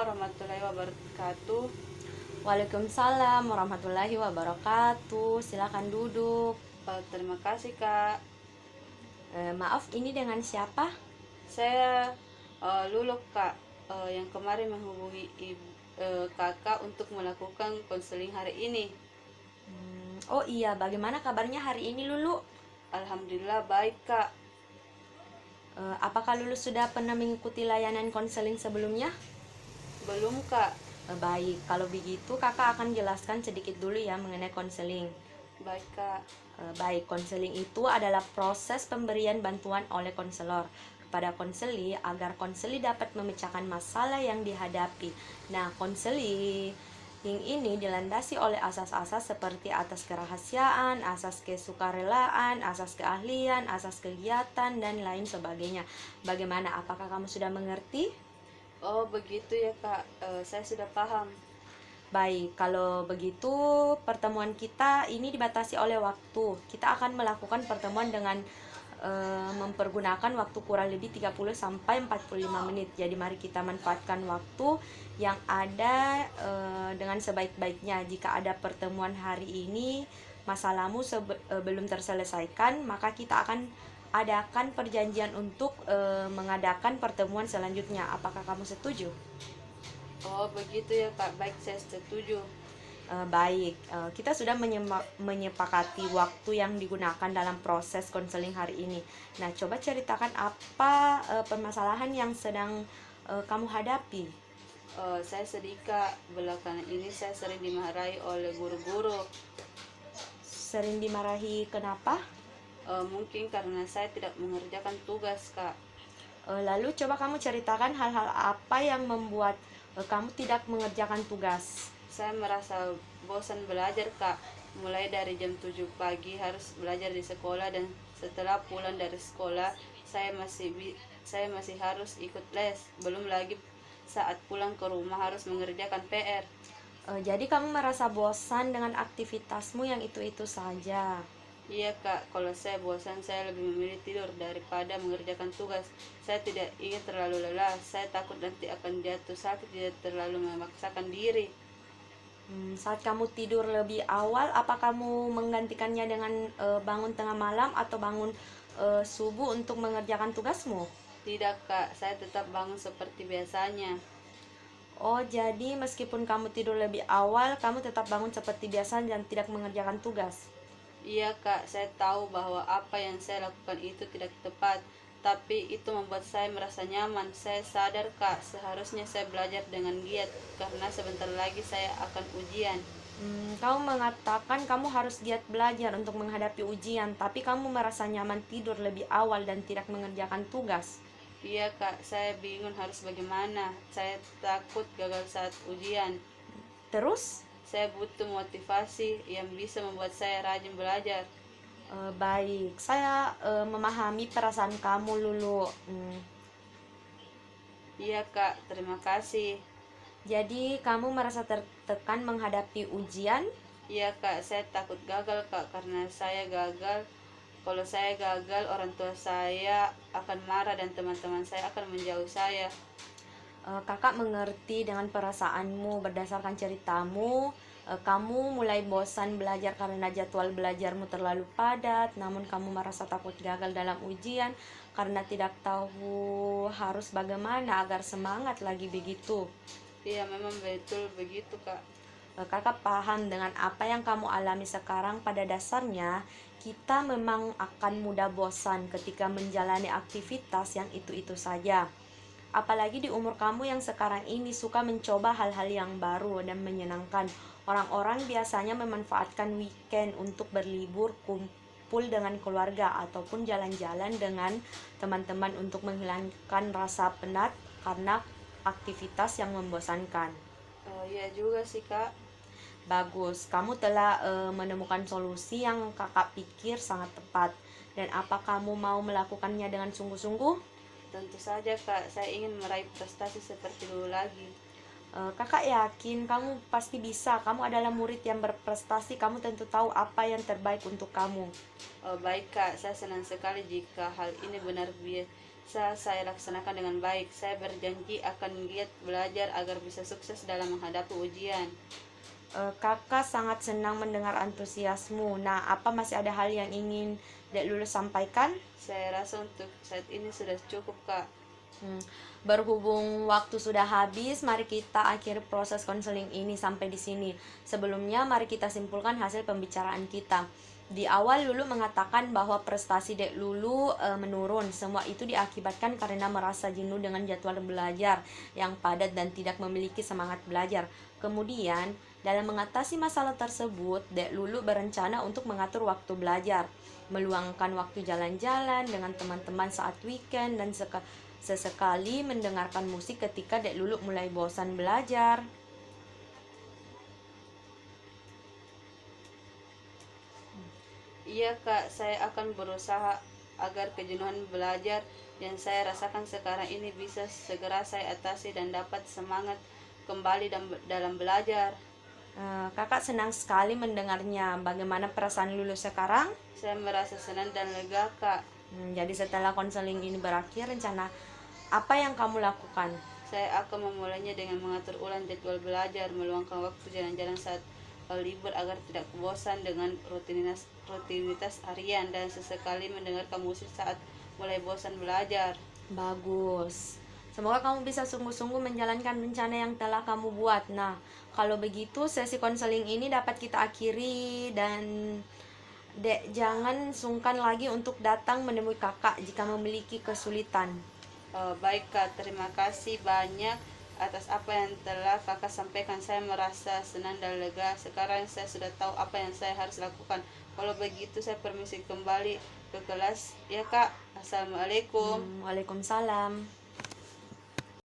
warahmatullahi wabarakatuh. Waalaikumsalam warahmatullahi wabarakatuh. Silakan duduk. Terima kasih Kak. Maaf, ini dengan siapa? Saya Luluk Kak, yang kemarin menghubungi Kakak untuk melakukan konseling hari ini. Oh iya, bagaimana kabarnya hari ini, Lulu? Alhamdulillah baik Kak. Apakah Lulu sudah pernah mengikuti layanan konseling sebelumnya? Belum Kak. Baik, kalau begitu kakak akan jelaskan sedikit dulu ya mengenai konseling. Baik Kak. Baik, konseling itu adalah proses pemberian bantuan oleh konselor kepada konseli agar konseli dapat memecahkan masalah yang dihadapi. Nah, konseling ini dilandasi oleh asas-asas seperti asas kerahasiaan, asas kesukarelaan, asas keahlian, asas kegiatan, dan lain sebagainya. Bagaimana? Apakah kamu sudah mengerti? Oh begitu ya Kak. Saya sudah paham. Baik, kalau begitu pertemuan kita ini dibatasi oleh waktu. Kita akan melakukan pertemuan dengan mempergunakan waktu kurang lebih 30 sampai 45 menit. Jadi mari kita manfaatkan waktu yang ada dengan sebaik-baiknya. Jika ada pertemuan hari ini masalahmu belum terselesaikan, maka kita akan adakan perjanjian untuk mengadakan pertemuan selanjutnya. Apakah kamu setuju? Oh begitu ya Kak. Baik, saya setuju. Baik, kita sudah menyepakati waktu yang digunakan dalam proses konseling hari ini. Nah, coba ceritakan apa permasalahan yang sedang kamu hadapi. Saya sedih Kak. Belakangan ini saya sering dimarahi oleh guru-guru. Sering dimarahi kenapa? Mungkin karena saya tidak mengerjakan tugas Kak. Lalu coba kamu ceritakan hal-hal apa yang membuat kamu tidak mengerjakan tugas. Saya merasa bosan belajar Kak. Mulai dari jam 7 pagi harus belajar di sekolah, dan setelah pulang dari sekolah saya masih harus ikut les. Belum lagi saat pulang ke rumah harus mengerjakan PR. Jadi kamu merasa bosan dengan aktivitasmu yang itu-itu saja. Iya Kak, kalau saya bosan saya lebih memilih tidur daripada mengerjakan tugas. Saya tidak ingin terlalu lelah. Saya takut nanti akan jatuh sakit jika terlalu memaksakan diri. Saat kamu tidur lebih awal, apa kamu menggantikannya dengan bangun tengah malam atau bangun subuh untuk mengerjakan tugasmu? Tidak Kak, saya tetap bangun seperti biasanya. Oh, jadi meskipun kamu tidur lebih awal, kamu tetap bangun seperti biasa dan tidak mengerjakan tugas. Iya Kak, saya tahu bahwa apa yang saya lakukan itu tidak tepat, tapi itu membuat saya merasa nyaman. Saya sadar Kak, seharusnya saya belajar dengan giat, karena sebentar lagi saya akan ujian. Kamu mengatakan kamu harus giat belajar untuk menghadapi ujian, tapi kamu merasa nyaman tidur lebih awal dan tidak mengerjakan tugas. Iya Kak, saya bingung harus bagaimana. Saya takut gagal saat ujian. Terus, Saya butuh motivasi yang bisa membuat saya rajin belajar. baik, saya memahami perasaan kamu, Lulu. Iya Kak, terima kasih. Jadi kamu merasa tertekan menghadapi ujian? Iya Kak, saya takut gagal Kak, karena saya gagal. Kalau saya gagal, orang tua saya akan marah dan teman-teman saya akan menjauh saya. Kakak mengerti dengan perasaanmu. Berdasarkan ceritamu, kamu mulai bosan belajar karena jadwal belajarmu terlalu padat, namun kamu merasa takut gagal dalam ujian karena tidak tahu harus bagaimana agar semangat lagi begitu. Iya, memang betul begitu Kak. Kakak paham dengan apa yang kamu alami sekarang. Pada dasarnya kita memang akan mudah bosan ketika menjalani aktivitas yang itu-itu saja. Apalagi di umur kamu yang sekarang ini suka mencoba hal-hal yang baru dan menyenangkan. Orang-orang biasanya memanfaatkan weekend untuk berlibur, kumpul dengan keluarga, ataupun jalan-jalan dengan teman-teman untuk menghilangkan rasa penat karena aktivitas yang membosankan. Iya juga sih Kak. Bagus, kamu telah menemukan solusi yang kakak pikir sangat tepat. Dan apa kamu mau melakukannya dengan sungguh-sungguh? Tentu saja Kak, saya ingin meraih prestasi seperti dulu lagi. Kakak yakin kamu pasti bisa. Kamu adalah murid yang berprestasi. Kamu tentu tahu apa yang terbaik untuk kamu. Baik Kak, saya senang sekali jika hal ini benar saya laksanakan dengan baik. Saya berjanji akan giat belajar agar bisa sukses dalam menghadapi ujian. Kakak sangat senang mendengar antusiasmu. Nah, apa masih ada hal yang ingin Dek Lulu sampaikan? Saya rasa untuk saat ini sudah cukup, Kak. Berhubung waktu sudah habis, mari kita akhiri proses konseling ini sampai di sini. Sebelumnya, mari kita simpulkan hasil pembicaraan kita. Di awal Lulu mengatakan bahwa prestasi Dek Lulu menurun. Semua itu diakibatkan karena merasa jenuh dengan jadwal belajar yang padat dan tidak memiliki semangat belajar. Kemudian, dalam mengatasi masalah tersebut, Dek Lulu berencana untuk mengatur waktu belajar, meluangkan waktu jalan-jalan dengan teman-teman saat weekend, dan sesekali mendengarkan musik ketika Dek Lulu mulai bosan belajar. Iya, Kak, saya akan berusaha agar kejenuhan belajar yang saya rasakan sekarang ini bisa segera saya atasi dan dapat semangat kembali dalam belajar. Kakak senang sekali mendengarnya. Bagaimana perasaan Lulu sekarang? Saya merasa senang dan lega, Kak. Jadi setelah konseling ini berakhir, rencana apa yang kamu lakukan? Saya akan memulainya dengan mengatur ulang jadwal belajar, meluangkan waktu jalan-jalan saat libur agar tidak bosan dengan rutinitas harian, dan sesekali mendengarkan musik saat mulai bosan belajar. Bagus. Semoga kamu bisa sungguh-sungguh menjalankan rencana yang telah kamu buat. Nah, kalau begitu sesi konseling ini dapat kita akhiri, dan Dek jangan sungkan lagi untuk datang menemui kakak jika memiliki kesulitan. Baik, Kak, terima kasih banyak atas apa yang telah Kakak sampaikan. Saya merasa senang dan lega. Sekarang saya sudah tahu apa yang saya harus lakukan. Kalau begitu saya permisi kembali ke kelas ya, Kak. Assalamualaikum. Waalaikumsalam.